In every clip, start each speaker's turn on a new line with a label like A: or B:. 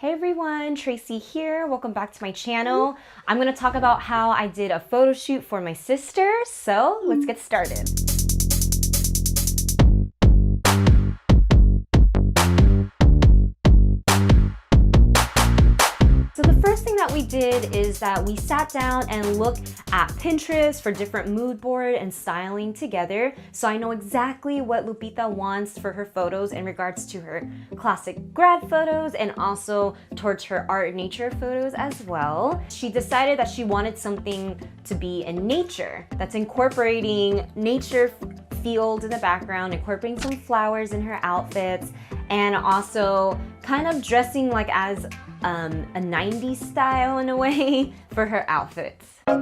A: Hey everyone, Tracie here. Welcome back to my channel. I'm going to talk about how I did a photo shoot for my sister. So let's get started. So the first thing that we did is that we sat down and looked at Pinterest for different mood board and styling together. So I know exactly what Lupita wants for her photos in regards to her classic grad photos and also towards her art and nature photos as well. She decided that she wanted something to be in nature that's incorporating nature fields in the background, incorporating some flowers in her outfits, and also kind of dressing like as a 90s style in a way for her outfits. So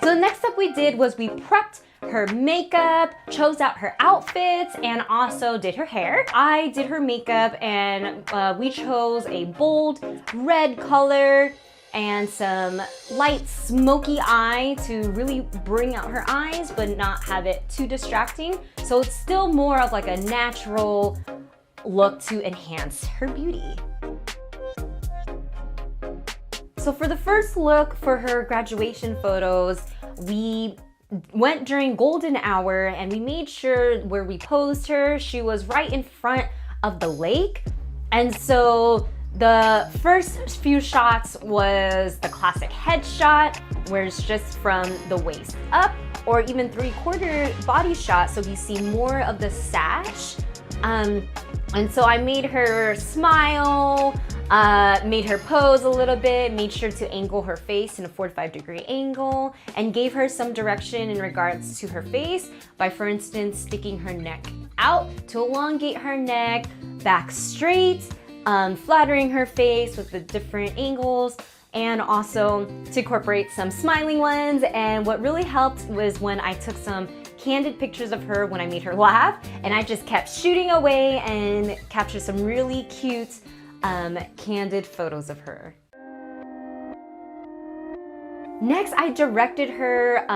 A: the next step we did was we prepped her makeup, chose out her outfits, and also did her hair. I did her makeup and we chose a bold red color and some light smoky eye to really bring out her eyes but not have it too distracting. So it's still more of like a natural look to enhance her beauty. So for the first look for her graduation photos, we went during golden hour and we made sure where we posed her, she was right in front of the lake. And so the first few shots was the classic headshot, where it's just from the waist up, or even 3/4 body shot, so you see more of the sash. And so I made her smile, made her pose a little bit, made sure to angle her face in a 45-degree angle, and gave her some direction in regards to her face by, for instance, sticking her neck out to elongate her neck, back straight, flattering her face with the different angles, and also to incorporate some smiling ones. And what really helped was when I took some candid pictures of her when I made her laugh, and I just kept shooting away and captured some really cute candid photos of her. Next, I directed her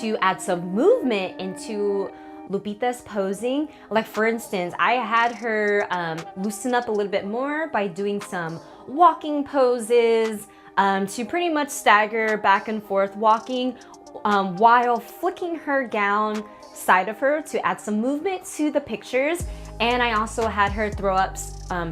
A: to add some movement into Lupita's posing. Like for instance, I had her loosen up a little bit more by doing some walking poses to pretty much stagger back and forth walking while flicking her gown side of her to add some movement to the pictures. And I also had her throw up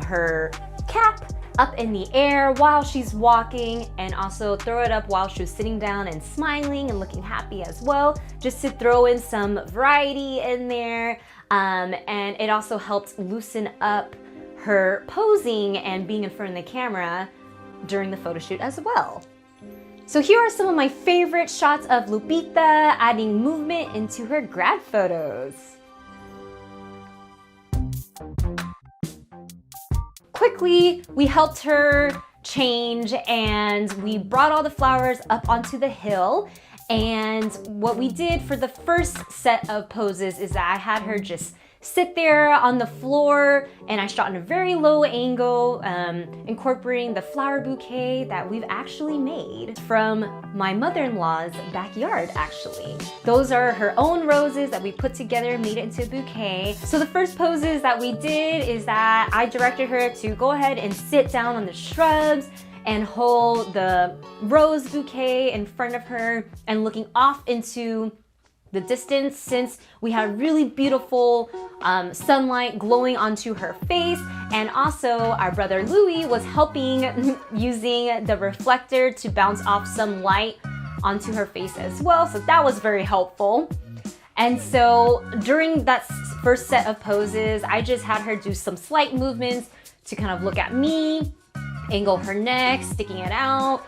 A: her cap up in the air while she's walking, and also throw it up while she was sitting down and smiling and looking happy as well, just to throw in some variety in there. And it also helped loosen up her posing and being in front of the camera during the photo shoot as well. So here are some of my favorite shots of Lupita adding movement into her grad photos. Quickly, we helped her change and we brought all the flowers up onto the hill. And what we did for the first set of poses is that I had her just sit there on the floor, and I shot in a very low angle, incorporating the flower bouquet that we've actually made from my mother-in-law's backyard, actually. Those are her own roses that we put together, made it into a bouquet. So the first poses that we did is that I directed her to go ahead and sit down on the shrubs and hold the rose bouquet in front of her and looking off into the distance, since we had really beautiful sunlight glowing onto her face. And also our brother Louis was helping using the reflector to bounce off some light onto her face as well. So that was very helpful. And so during that first set of poses, I just had her do some slight movements to kind of look at me, angle her neck, sticking it out,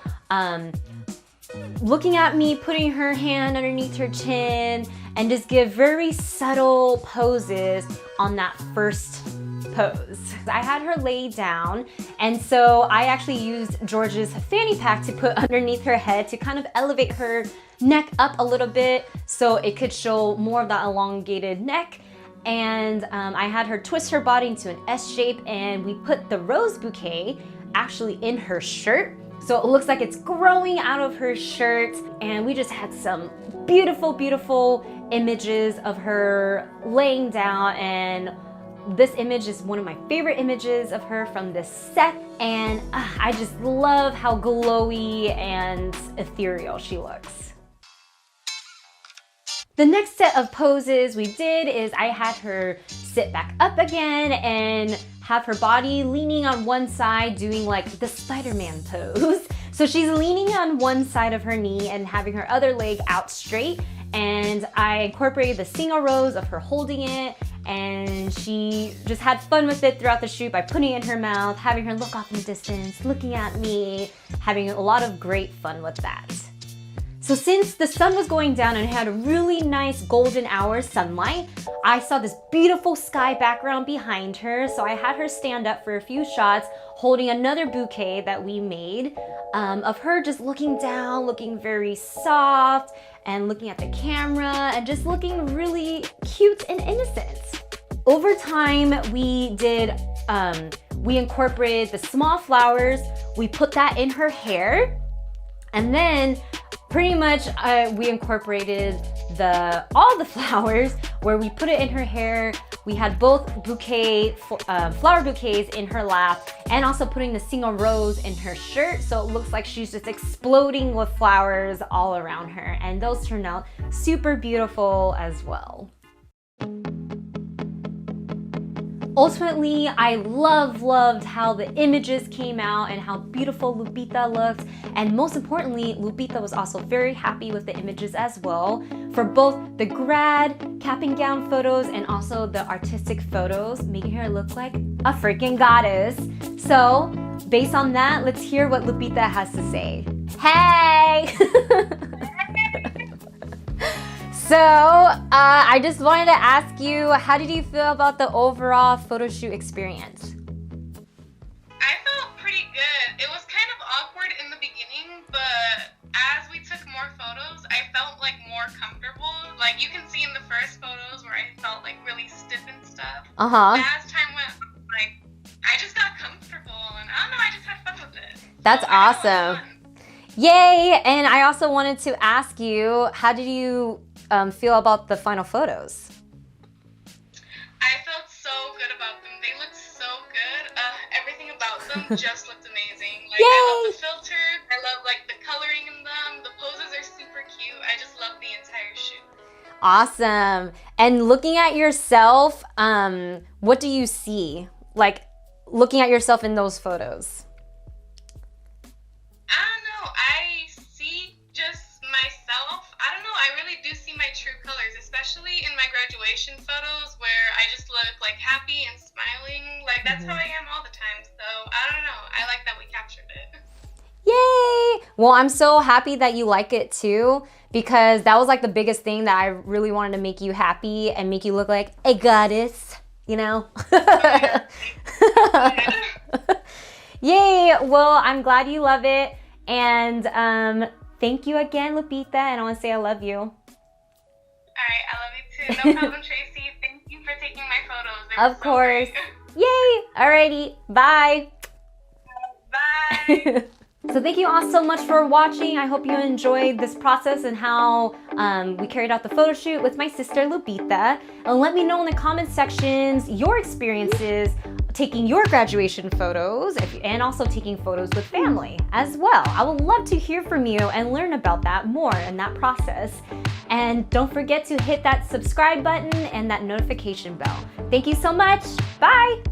A: looking at me, putting her hand underneath her chin, and just give very subtle poses on that first pose. I had her lay down, and so I actually used George's fanny pack to put underneath her head to kind of elevate her neck up a little bit so it could show more of that elongated neck. And I had her twist her body into an S shape, and we put the rose bouquet actually in her shirt. So it looks like it's growing out of her shirt, and we just had some beautiful, beautiful images of her laying down and this image is one of my favorite images of her from this set, and I just love how glowy and ethereal she looks. The next set of poses we did is I had her sit back up again and have her body leaning on one side, doing like the Spider-Man pose. So she's leaning on one side of her knee and having her other leg out straight. And I incorporated the single rows of her holding it, and she just had fun with it throughout the shoot by putting it in her mouth, having her look off in the distance, looking at me, having a lot of great fun with that. So since the sun was going down and it had a really nice golden hour sunlight, I saw this beautiful sky background behind her. So I had her stand up for a few shots holding another bouquet that we made of her just looking down, looking very soft and looking at the camera and just looking really cute and innocent. Over time, we incorporated the small flowers. We put that in her hair, and then pretty much we incorporated all the flowers where we put it in her hair. We had both flower bouquets in her lap, and also putting the single rose in her shirt, so it looks like she's just exploding with flowers all around her, and those turned out super beautiful as well. Ultimately, I loved how the images came out and how beautiful Lupita looked. And most importantly, Lupita was also very happy with the images as well, for both the grad cap and gown photos and also the artistic photos, making her look like a freaking goddess. So based on that, let's hear what Lupita has to say. Hey! So, I just wanted to ask you, how did you feel about the overall photo shoot experience?
B: I felt pretty good. It was kind of awkward in the beginning, but as we took more photos, I felt like more comfortable. Like you can see in the first photos where I felt like really stiff and stuff. As time went on, like I just got comfortable, and I don't know, I just had fun with it.
A: That's awesome. Yay! And I also wanted to ask you, how did you feel about the final photos?
B: I felt so good about them. They looked so good. Everything about them just looked amazing. Like,
A: yay!
B: I love the filters. I love like the coloring in them. The poses are super cute. I just love the entire shoot.
A: Awesome. And looking at yourself, what do you see? Like looking at yourself in those photos?
B: I don't know. I see just myself. I don't know. I really do see my true colors, especially in my graduation photos where I just look like happy and smiling. Like that's how I am all the time. So I don't know. I like that we captured it.
A: Yay! Well, I'm so happy that you like it too, because that was like the biggest thing that I really wanted to make you happy and make you look like a goddess, you know? Yay! Well, I'm glad you love it. And thank you again, Lupita, and I want to say I love you.
B: All right, I love you too. No problem, Tracie. Thank you for taking my photos. They
A: of course. So yay! Alrighty, bye.
B: Bye.
A: So thank you all so much for watching. I hope you enjoyed this process and how we carried out the photo shoot with my sister Lupita. And let me know in the comment sections your experiences taking your graduation photos and also taking photos with family as well. I would love to hear from you and learn about that more in that process. And don't forget to hit that subscribe button and that notification bell. Thank you so much. Bye.